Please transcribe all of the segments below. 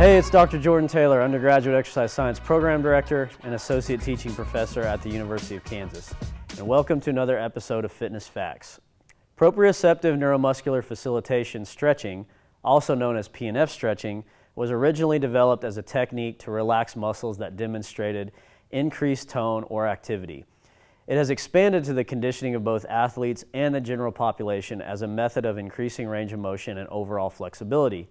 Hey, it's Dr. Jordan Taylor, Undergraduate Exercise Science Program Director and Associate Teaching Professor at the University of Kansas. And welcome to another episode of Fitness Facts. Proprioceptive Neuromuscular Facilitation stretching, also known as PNF stretching, was originally developed as a technique to relax muscles that demonstrated increased tone or activity. It has expanded to the conditioning of both athletes and the general population as a method of increasing range of motion and overall flexibility.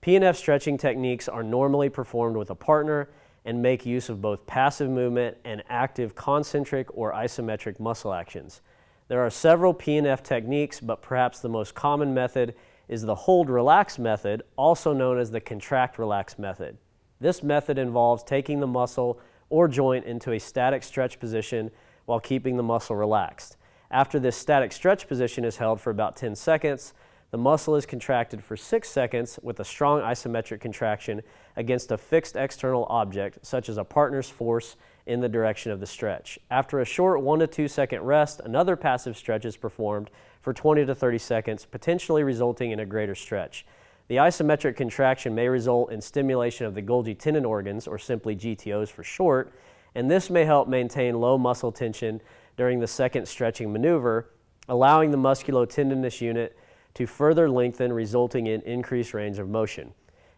PNF stretching techniques are normally performed with a partner and make use of both passive movement and active concentric or isometric muscle actions. There are several PNF techniques, but perhaps the most common method is the hold-relax method, also known as the contract-relax method. This method involves taking the muscle or joint into a static stretch position while keeping the muscle relaxed. After this static stretch position is held for about 10 seconds, the muscle is contracted for 6 seconds with a strong isometric contraction against a fixed external object, such as a partner's force in the direction of the stretch. After a short 1 to 2 second rest, another passive stretch is performed for 20 to 30 seconds, potentially resulting in a greater stretch. The isometric contraction may result in stimulation of the Golgi Tendon Organs, or simply GTOs for short, and this may help maintain low muscle tension during the second stretching maneuver, allowing the musculotendinous unit to further lengthen, resulting in increased range of motion.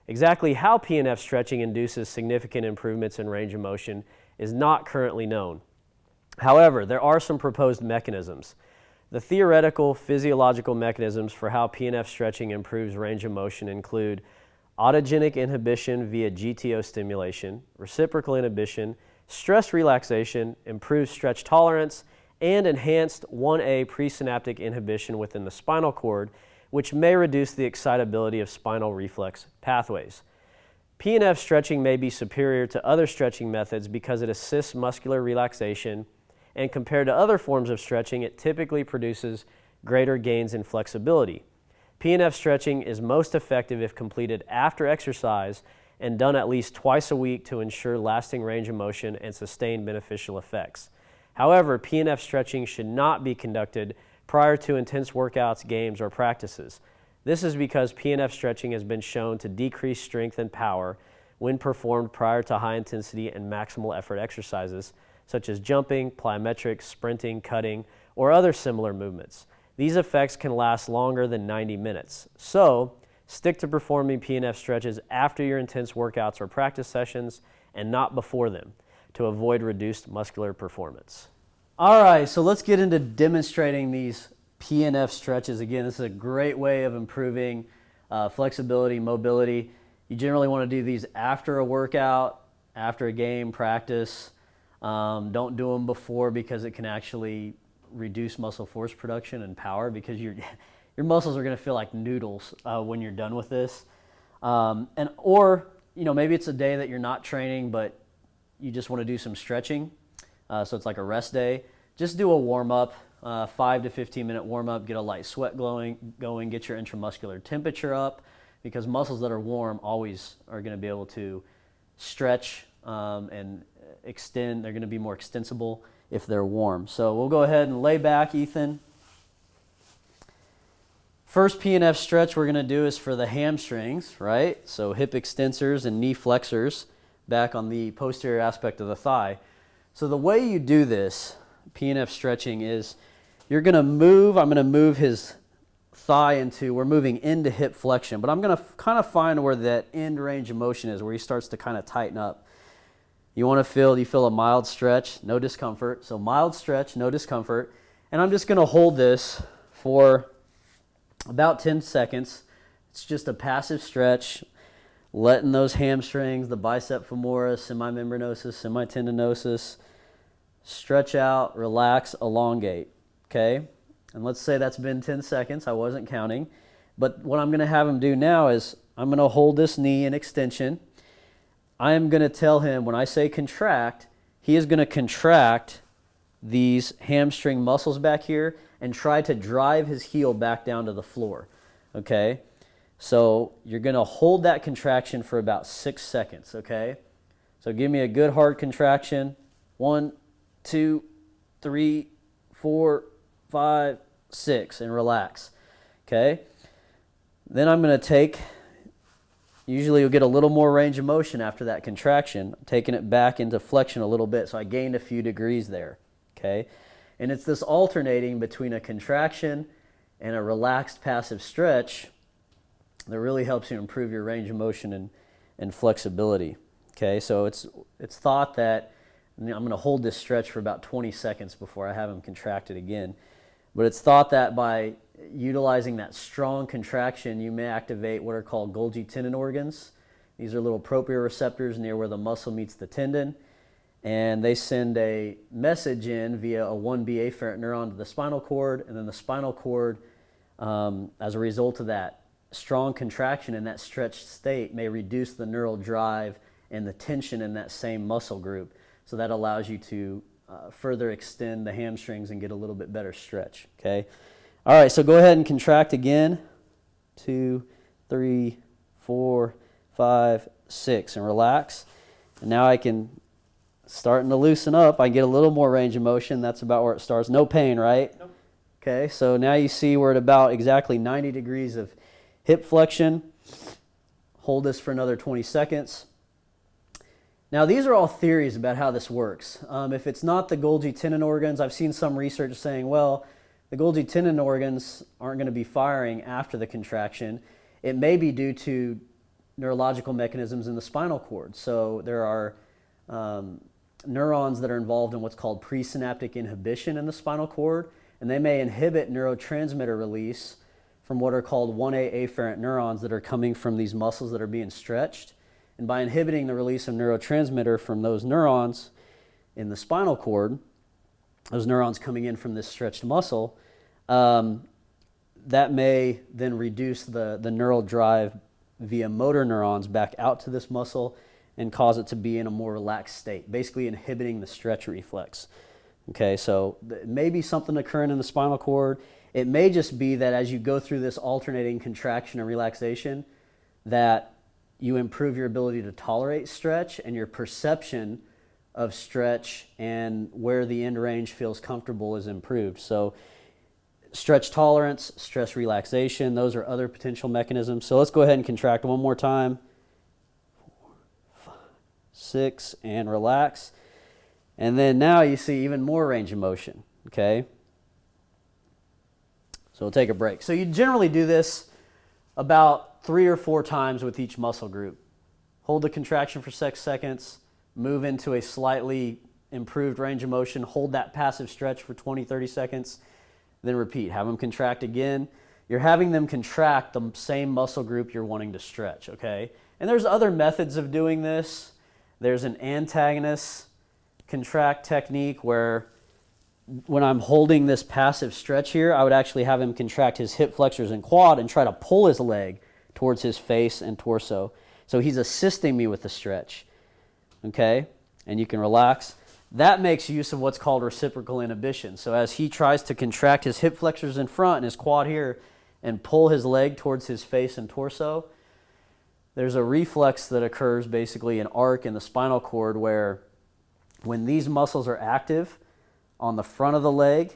Exactly how PNF stretching induces significant improvements in range of motion is not currently known. However, there are some proposed mechanisms. The theoretical physiological mechanisms for how PNF stretching improves range of motion include autogenic inhibition via GTO stimulation, reciprocal inhibition, stress relaxation, improved stretch tolerance, and enhanced 1A pre-synaptic inhibition within the spinal cord, which may reduce the excitability of spinal reflex pathways. PNF stretching may be superior to other stretching methods because it assists muscular relaxation, and compared to other forms of stretching, it typically produces greater gains in flexibility. PNF stretching is most effective if completed after exercise and done at least twice a week to ensure lasting range of motion and sustained beneficial effects. However, PNF stretching should not be conducted prior to intense workouts, games, or practices. This is because PNF stretching has been shown to decrease strength and power when performed prior to high-intensity and maximal effort exercises, such as jumping, plyometrics, sprinting, cutting, or other similar movements. These effects can last longer than 90 minutes. So, stick to performing PNF stretches after your intense workouts or practice sessions and not before them, to avoid reduced muscular performance. All right, so let's get into demonstrating these PNF stretches. Again, this is a great way of improving flexibility, mobility. You generally want to do these after a workout, after a game, practice. Don't do them before because it can actually reduce muscle force production and power because your muscles are going to feel like noodles when you're done with this. Or maybe it's a day that you're not training, but you just want to do some stretching, so it's like a rest day. Just do a warm-up, 5 to 15 minute warm-up, get a light sweat going, get your intramuscular temperature up, because muscles that are warm always are going to be able to stretch and extend. They're going to be more extensible if they're warm. So we'll go ahead and lay back, Ethan. First PNF stretch we're going to do is for the hamstrings, right? So hip extensors and knee flexors back on the posterior aspect of the thigh. So the way you do this PNF stretching is you're going to move, I'm going to move his thigh into, we're moving into hip flexion, but I'm going to kind of find where that end range of motion is, where he starts to kind of tighten up. You feel a mild stretch, no discomfort. So mild stretch, no discomfort. And I'm just going to hold this for about 10 seconds. It's just a passive stretch, letting those hamstrings, the bicep femoris, semimembranosus, semitendinosus, stretch out, relax, elongate, okay? And let's say that's been 10 seconds. I wasn't counting. But what I'm going to have him do now is I'm going to hold this knee in extension. I am going to tell him, when I say contract, he is going to contract these hamstring muscles back here and try to drive his heel back down to the floor, okay? So you're going to hold that contraction for about 6 seconds, okay? So give me a good hard contraction. 1, 2, 3, 4, 5, 6, and relax, okay? Then I'm going to take Usually you'll get a little more range of motion after that contraction, taking it back into flexion a little bit. So I gained a few degrees there, okay? And it's this alternating between a contraction and a relaxed passive stretch that really helps you improve your range of motion and flexibility, okay? So it's thought that, I'm going to hold this stretch for about 20 seconds before I have them contracted again, but it's thought that by utilizing that strong contraction, you may activate what are called Golgi Tendon Organs. These are little proprioceptors near where the muscle meets the tendon, and they send a message in via a 1B afferent neuron to the spinal cord, and then the spinal cord, as a result of that strong contraction in that stretched state, may reduce the neural drive and the tension in that same muscle group. So that allows you to further extend the hamstrings and get a little bit better stretch, okay? All right, so go ahead and contract again. 2, 3, 4, 5, 6, and relax. And now I can, starting to loosen up, I get a little more range of motion. That's about where it starts. No pain, right? Nope. Okay, so now you see we're at about exactly 90 degrees of hip flexion. Hold this for another 20 seconds. Now, these are all theories about how this works. If it's not the Golgi tendon organs, I've seen some research saying, well, the Golgi tendon organs aren't going to be firing after the contraction. It may be due to neurological mechanisms in the spinal cord. So there are neurons that are involved in what's called pre-synaptic inhibition in the spinal cord, and they may inhibit neurotransmitter release from what are called 1A afferent neurons that are coming from these muscles that are being stretched. And by inhibiting the release of neurotransmitter from those neurons in the spinal cord, those neurons coming in from this stretched muscle, that may then reduce the neural drive via motor neurons back out to this muscle and cause it to be in a more relaxed state, basically inhibiting the stretch reflex. Okay, so it may be something occurring in the spinal cord. It may just be that as you go through this alternating contraction and relaxation, that you improve your ability to tolerate stretch and your perception of stretch, and where the end range feels comfortable is improved. So stretch tolerance, stress relaxation, those are other potential mechanisms. So let's go ahead and contract one more time. 4, 5, 6, and relax. And then now you see even more range of motion, okay? So we'll take a break. So you generally do this about 3 or 4 times with each muscle group. Hold the contraction for 6 seconds, move into a slightly improved range of motion, hold that passive stretch for 20, 30 seconds, then repeat. Have them contract again. You're having them contract the same muscle group you're wanting to stretch, okay? And there's other methods of doing this. There's an antagonist contract technique where when I'm holding this passive stretch here, I would actually have him contract his hip flexors and quad and try to pull his leg towards his face and torso. So he's assisting me with the stretch, okay? And you can relax. That makes use of what's called reciprocal inhibition. So as he tries to contract his hip flexors in front and his quad here and pull his leg towards his face and torso, there's a reflex that occurs, basically an arc in the spinal cord, where when these muscles are active on the front of the leg,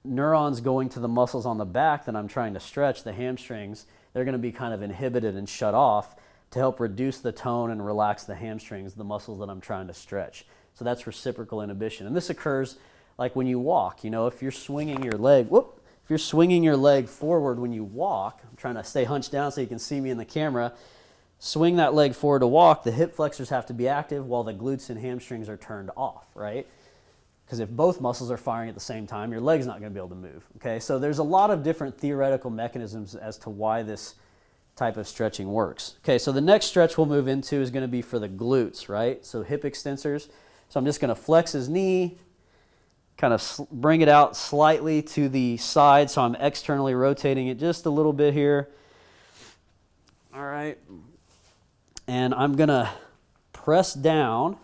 neurons going to the muscles on the back that I'm trying to stretch, the hamstrings, they're going to be kind of inhibited and shut off to help reduce the tone and relax the hamstrings, the muscles that I'm trying to stretch. So that's reciprocal inhibition. And this occurs like when you walk. You know, if you're swinging your leg, if you're swinging your leg forward when you walk, I'm trying to stay hunched down so you can see me in the camera, swing that leg forward to walk, the hip flexors have to be active while the glutes and hamstrings are turned off, right? Because if both muscles are firing at the same time, your leg's not going to be able to move, okay? So there's a lot of different theoretical mechanisms as to why this type of stretching works. Okay, so the next stretch we'll move into is going to be for the glutes, right? So hip extensors. So I'm just going to flex his knee, kind of bring it out slightly to the side, so I'm externally rotating it just a little bit here. All right. And I'm going to press down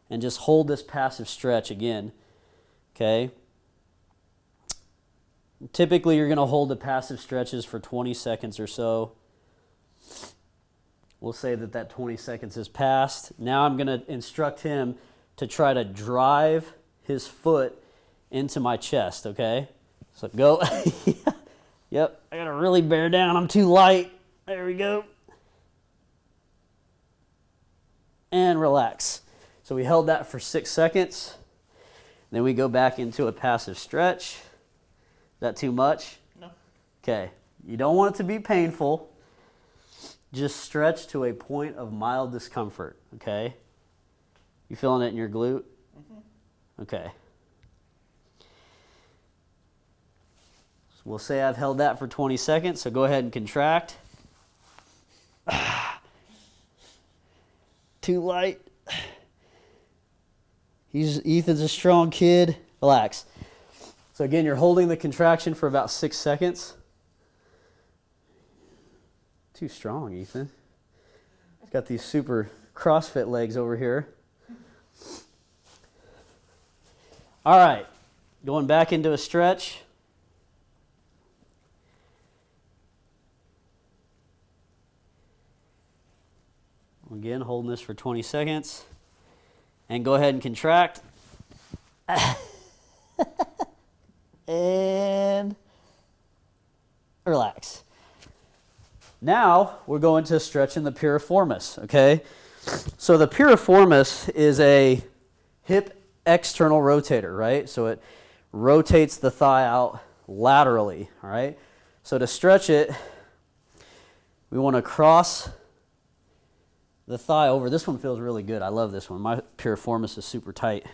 and just hold this passive stretch again, okay? Typically, you're going to hold the passive stretches for 20 seconds or so. We'll say that 20 seconds has passed. Now I'm going to instruct him to try to drive his foot into my chest, okay? So go. Yep, I got to really bear down. I'm too light. There we go. and relax. So we held that for 6 seconds. Then we go back into a passive stretch. Is that too much? No. Okay. You don't want it to be painful. Just stretch to a point of mild discomfort, okay? You feeling it in your glute? Mm-hmm. Okay. So we'll say I've held that for 20 seconds, so go ahead and contract. Too light. Ethan's a strong kid. Relax. So again, you're holding the contraction for about 6 seconds. Too strong, Ethan. He's got these super CrossFit legs over here. All right, going back into a stretch. Again, holding this for 20 seconds. And go ahead and contract. And relax. Now we're going to stretching the piriformis, okay? So the piriformis is a hip external rotator, right? So it rotates the thigh out laterally, all right? So to stretch it, we want to cross the thigh over. This one feels really good. I love this one. My piriformis is super tight.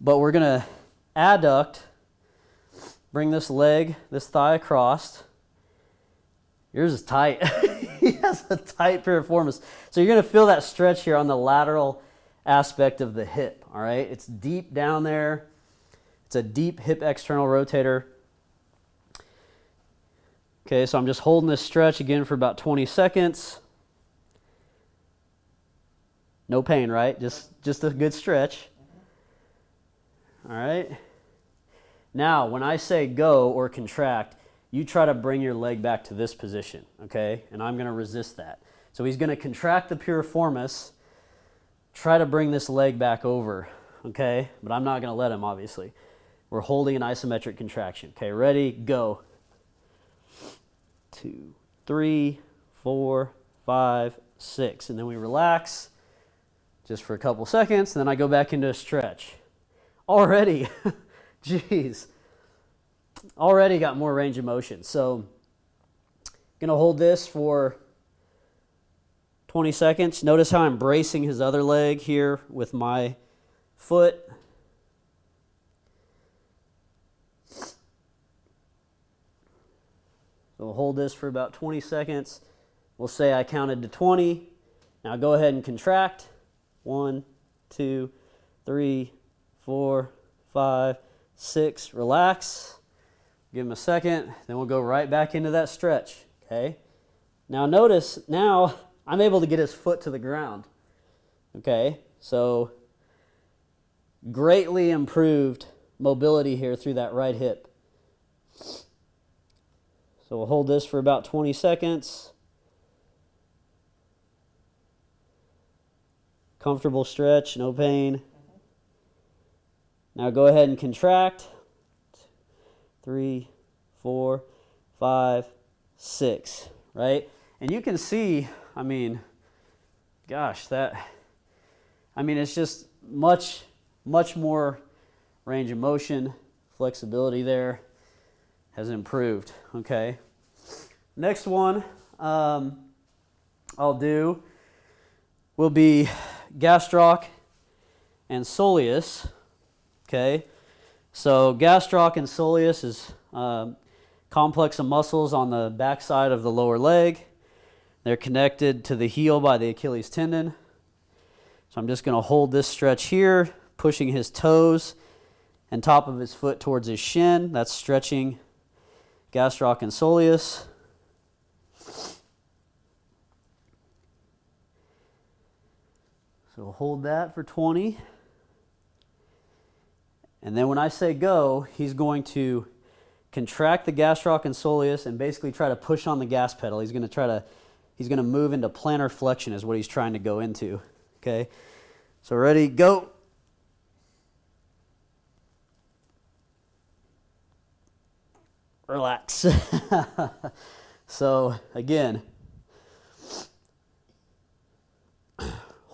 But we're going to adduct, bring this leg, this thigh across. Yours is tight. He has a tight piriformis. So you're going to feel that stretch here on the lateral aspect of the hip, all right? It's deep down there. It's a deep hip external rotator. Okay, so I'm just holding this stretch again for about 20 seconds. No pain, right? Just a good stretch. All right. Now, when I say go or contract, you try to bring your leg back to this position, okay? And I'm going to resist that. So he's going to contract the piriformis, try to bring this leg back over, okay? But I'm not going to let him, obviously. We're holding an isometric contraction. Okay, ready, go. 2, 3, 4, 5, 6. And then we relax just for a couple seconds, and then I go back into a stretch. Already, geez. Already got more range of motion. So going to hold this for 20 seconds. Notice how I'm bracing his other leg here with my foot. So we'll hold this for about 20 seconds. We'll say I counted to 20. Now go ahead and contract. 1, 2, 3, 4, 5, 6. Relax. Give him a second. Then we'll go right back into that stretch. Okay. Now notice, now I'm able to get his foot to the ground. Okay. So greatly improved mobility here through that right hip. So we'll hold this for about 20 seconds. Comfortable stretch, no pain. Now go ahead and contract. 3, 4, 5, 6, right? And you can see, I mean, gosh, it's just much more range of motion, flexibility there has improved, okay? Next one I'll do will be gastroc and soleus, okay? So gastroc and soleus is complex of muscles on the backside of the lower leg. They're connected to the heel by the Achilles tendon. So I'm just going to hold this stretch here, pushing his toes and top of his foot towards his shin. That's stretching gastroc and soleus. So we'll hold that for 20. And then when I say go, he's going to contract the gastroc and soleus and basically try to push on the gas pedal. He's going to move into plantar flexion is what he's trying to go into. Okay? So ready, go. Relax. So again,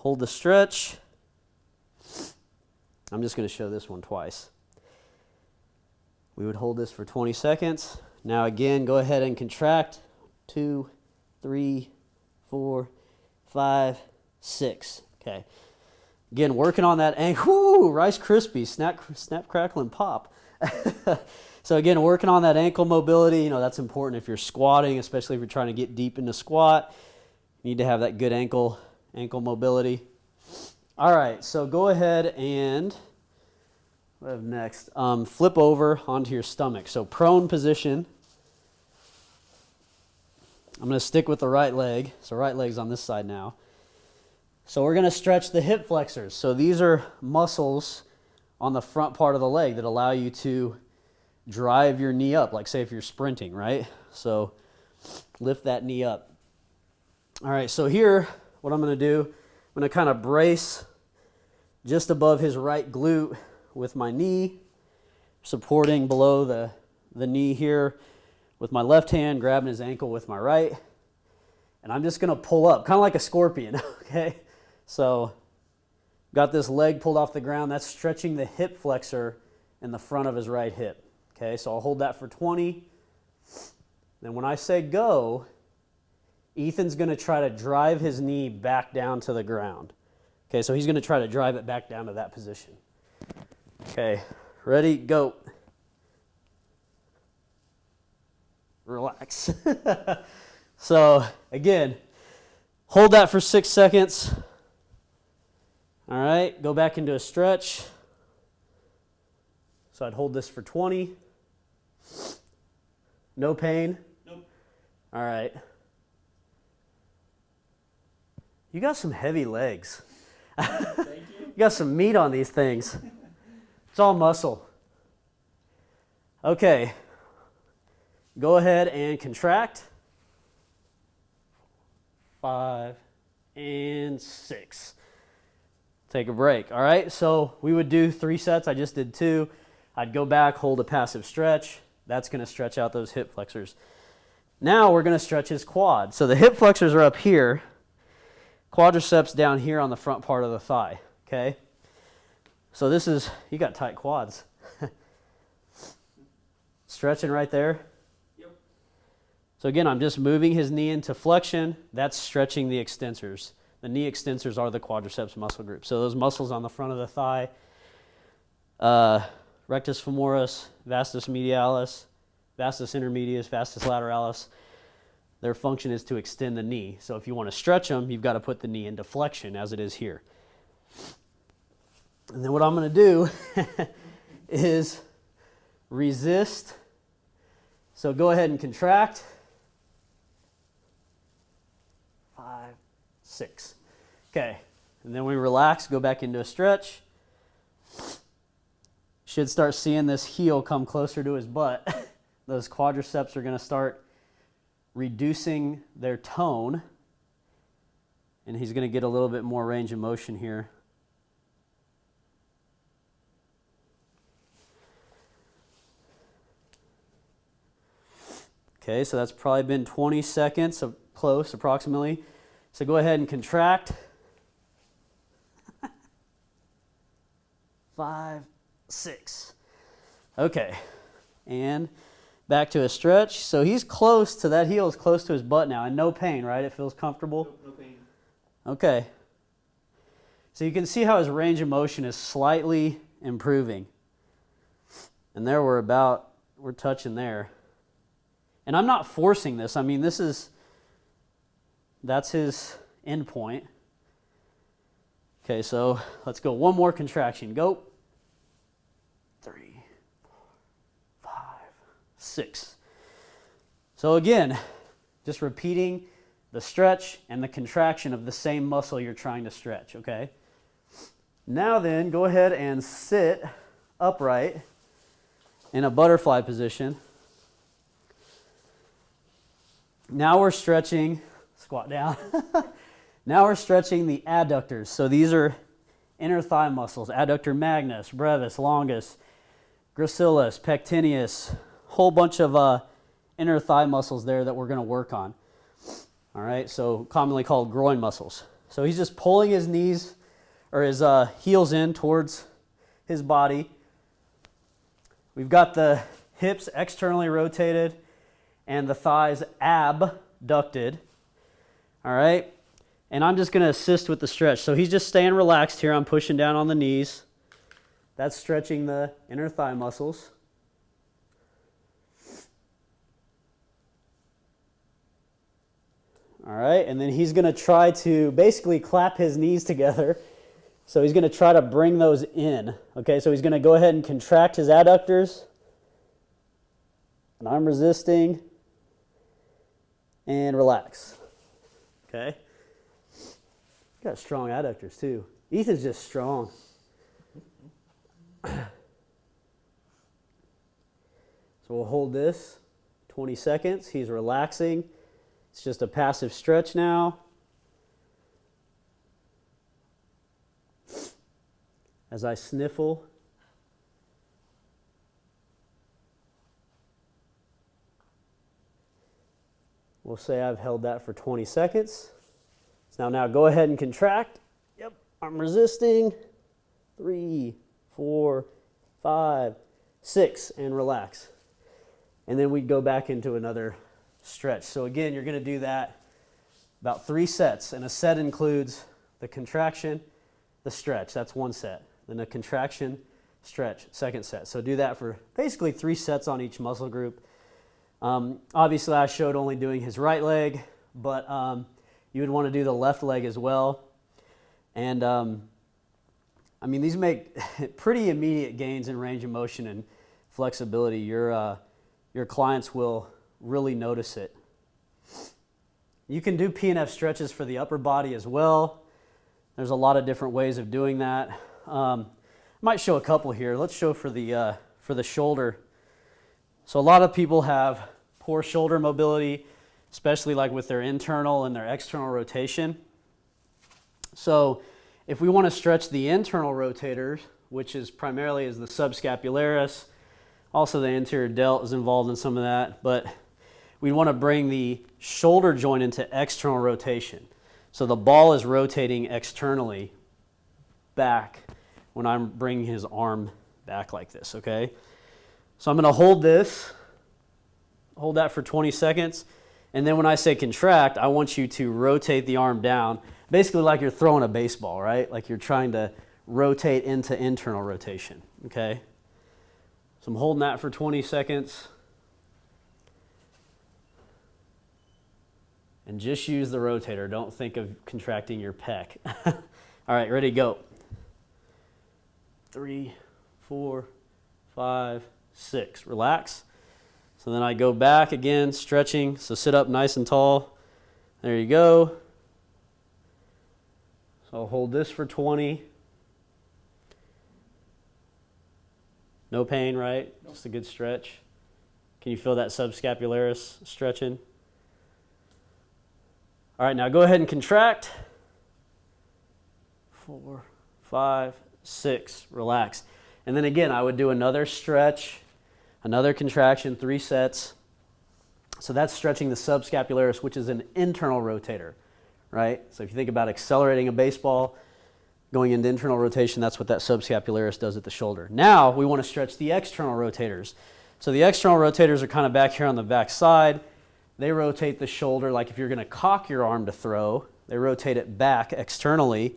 hold the stretch. I'm just going to show this one twice. We would hold this for 20 seconds. Now again, go ahead and contract. 2, 3, 4, 5, 6. Okay. Again, working on that ankle. Whoo, Rice Krispies, snap, crackle, and pop. So again, working on that ankle mobility. You know, that's important if you're squatting, especially if you're trying to get deep into squat. You need to have that good ankle mobility. All right, so go ahead and what do I have next? Flip over onto your stomach. So prone position. I'm going to stick with the right leg. So right leg's on this side now. So we're going to stretch the hip flexors. So these are muscles on the front part of the leg that allow you to drive your knee up, like say if you're sprinting, right? So lift that knee up. All right, so here, what I'm going to do, I'm going to kind of brace just above his right glute with my knee, supporting below the knee here with my left hand, grabbing his ankle with my right. And I'm just going to pull up, kind of like a scorpion, okay? So got this leg pulled off the ground. That's stretching the hip flexor in the front of his right hip. Okay, so I'll hold that for 20. Then when I say go, Ethan's going to try to drive his knee back down to the ground. Okay, so he's going to try to drive it back down to that position. Okay, ready, go. Relax. So again, hold that for 6 seconds. All right, go back into a stretch. So I'd hold this for 20. No pain? Nope. All right. You got some heavy legs. Thank you. You got some meat on these things. It's all muscle. Okay. Go ahead and contract. 5 and 6. Take a break. All right, so we would do 3 sets. I just did 2. I'd go back, hold a passive stretch. That's going to stretch out those hip flexors. Now we're going to stretch his quad. So the hip flexors are up here. Quadriceps down here on the front part of the thigh. Okay? So this is, you got tight quads. Stretching right there. Yep. So again, I'm just moving his knee into flexion. That's stretching the extensors. The knee extensors are the quadriceps muscle group. So those muscles on the front of the thigh, rectus femoris, vastus medialis, vastus intermedius, vastus lateralis, their function is to extend the knee. So if you want to stretch them, you've got to put the knee into flexion as it is here. And then what I'm going to do is resist. So go ahead and contract. 5, 6. Okay, and then we relax, go back into a stretch. Should start seeing this heel come closer to his butt. Those quadriceps are going to start reducing their tone, and he's going to get a little bit more range of motion here. Okay, so that's probably been 20 seconds, so close approximately. So go ahead and contract. 5, 6. Okay, and back to a stretch. So he's close to, that heel is close to his butt now, and no pain, right? It feels comfortable? Nope, no pain. Okay. So you can see how his range of motion is slightly improving. And there we're touching there. And I'm not forcing this. I mean, that's his end point. Okay, so let's go. One more contraction. Go. 3, 4, 5, 6. So again, just repeating the stretch and the contraction of the same muscle you're trying to stretch, okay? Now then, go ahead and sit upright in a butterfly position. Now we're stretching, squat down. Now we're stretching the adductors. So these are inner thigh muscles, adductor magnus, brevis, longus, gracilis, pectineus, whole bunch of inner thigh muscles there that we're going to work on. All right, so commonly called groin muscles. So he's just pulling his knees or his heels in towards his body. We've got the hips externally rotated and the thighs abducted. All right. And I'm just going to assist with the stretch. So he's just staying relaxed here. I'm pushing down on the knees. That's stretching the inner thigh muscles. All right, and then he's going to try to basically clap his knees together. So he's going to try to bring those in. Okay, so he's going to go ahead and contract his adductors. And I'm resisting. And relax. Okay. Got strong adductors too. Ethan's just strong. So we'll hold this 20 seconds. He's relaxing. It's just a passive stretch now. As I sniffle. We'll say I've held that for 20 seconds. So now go ahead and contract. Yep, I'm resisting. 3, 4, 5, 6, and relax. And then we go back into another stretch. So again, you're going to do that about 3 sets, and a set includes the contraction, the stretch. That's one set. Then a contraction, stretch, second set. So do that for basically 3 sets on each muscle group. Obviously, I showed only doing his right leg, but you would want to do the left leg as well. And I mean, these make pretty immediate gains in range of motion and flexibility. Your clients will really notice it. You can do PNF stretches for the upper body as well. There's a lot of different ways of doing that. I might show a couple here. Let's show for the shoulder. So a lot of people have poor shoulder mobility, especially like with their internal and their external rotation. So if we want to stretch the internal rotators, which is primarily is the subscapularis, also the anterior delt is involved in some of that, but we want to bring the shoulder joint into external rotation. So the ball is rotating externally back when I'm bringing his arm back like this, okay? So I'm going to hold that for 20 seconds, and then when I say contract, I want you to rotate the arm down, basically like you're throwing a baseball, right? Like you're trying to rotate into internal rotation, okay? So I'm holding that for 20 seconds. And just use the rotator. Don't think of contracting your pec. All right, ready, go. 3, 4, 5, 6. Relax. So then I go back again, stretching. So sit up nice and tall. There you go. So I'll hold this for 20. No pain, right? Just a good stretch. Can you feel that subscapularis stretching? All right, now go ahead and contract. 4, 5, 6. Relax. And then again, I would do another stretch, another contraction, 3 sets. So that's stretching the subscapularis, which is an internal rotator, right? So if you think about accelerating a baseball, going into internal rotation, that's what that subscapularis does at the shoulder. Now we want to stretch the external rotators. So the external rotators are kind of back here on the back side. They rotate the shoulder like if you're going to cock your arm to throw. They rotate it back externally.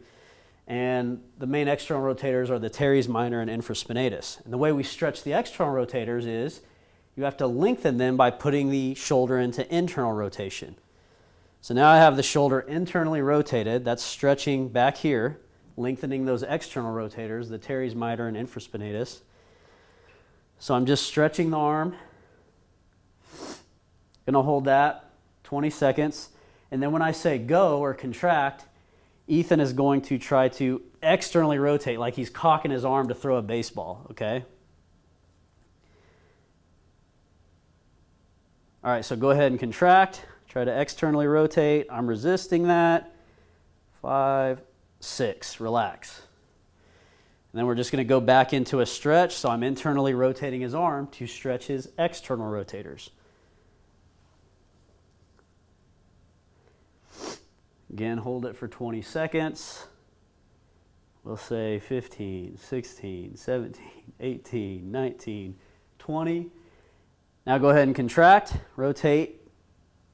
And the main external rotators are the teres minor and infraspinatus. And the way we stretch the external rotators is you have to lengthen them by putting the shoulder into internal rotation. So now I have the shoulder internally rotated. That's stretching back here, lengthening those external rotators, the teres minor and infraspinatus. So I'm just stretching the arm. Gonna hold that 20 seconds. And then when I say go or contract, Ethan is going to try to externally rotate like he's cocking his arm to throw a baseball, okay? All right, so go ahead and contract. Try to externally rotate. I'm resisting that. 5, 6, relax. And then we're just going to go back into a stretch. So I'm internally rotating his arm to stretch his external rotators. Again, hold it for 20 seconds. We'll say 15, 16, 17, 18, 19, 20. Now go ahead and contract, rotate,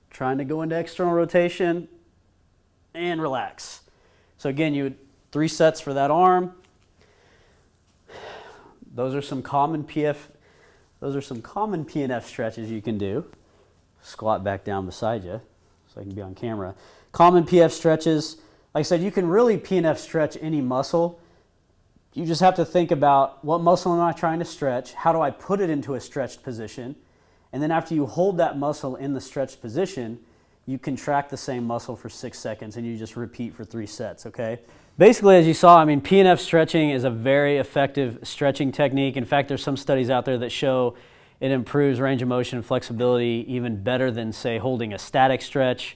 trying to go into external rotation, and relax. So again, you would 3 sets for that arm. Those are some common PNF stretches you can do. Squat back down beside you so I can be on camera. Common PF stretches. Like I said, you can really PNF stretch any muscle. You just have to think about, what muscle am I trying to stretch? How do I put it into a stretched position? And then after you hold that muscle in the stretched position, you contract the same muscle for 6 seconds and you just repeat for 3 sets, okay? Basically, as you saw, I mean, PNF stretching is a very effective stretching technique. In fact, there's some studies out there that show it improves range of motion and flexibility even better than, say, holding a static stretch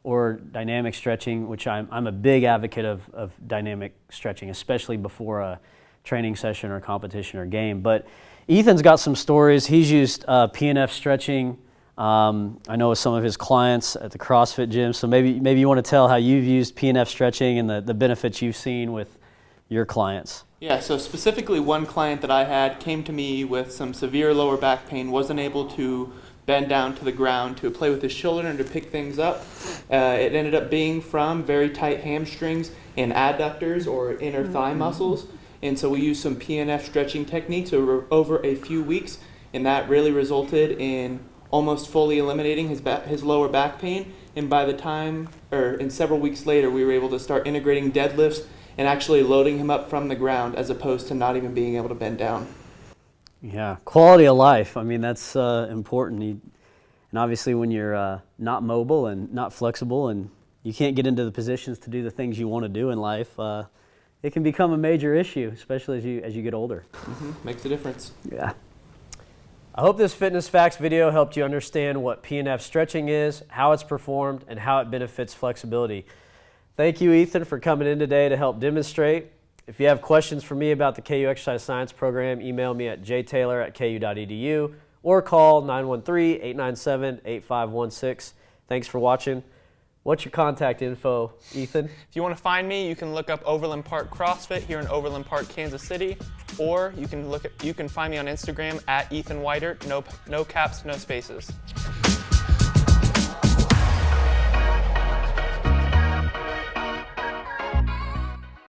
or dynamic stretching, which I'm a big advocate of dynamic stretching, especially before a training session or competition or game. But Ethan's got some stories. He's used PNF stretching, I know with some of his clients at the CrossFit gym. So maybe you want to tell how you've used PNF stretching and the benefits you've seen with your clients. Yeah, so specifically one client that I had came to me with some severe lower back pain, wasn't able to bend down to the ground to play with his shoulder and to pick things up. It ended up being from very tight hamstrings and adductors or inner thigh muscles. And so we used some PNF stretching techniques over a few weeks, and that really resulted in almost fully eliminating his lower back pain. And by the time, and several weeks later, we were able to start integrating deadlifts and actually loading him up from the ground as opposed to not even being able to bend down. Yeah, quality of life. I mean, that's important. And obviously when you're not mobile and not flexible and you can't get into the positions to do the things you want to do in life, it can become a major issue, especially as you get older. Makes a difference. Yeah. I hope this Fitness Facts video helped you understand what PNF stretching is, how it's performed, and how it benefits flexibility. Thank you, Ethan, for coming in today to help demonstrate. If you have questions for me about the KU Exercise Science program, email me at jtaylor@ku.edu or call 913-897-8516. Thanks for watching. What's your contact info, Ethan? If you want to find me, you can look up Overland Park CrossFit here in Overland Park, Kansas City, or you can find me on Instagram at Ethan Whitert, no caps, no spaces.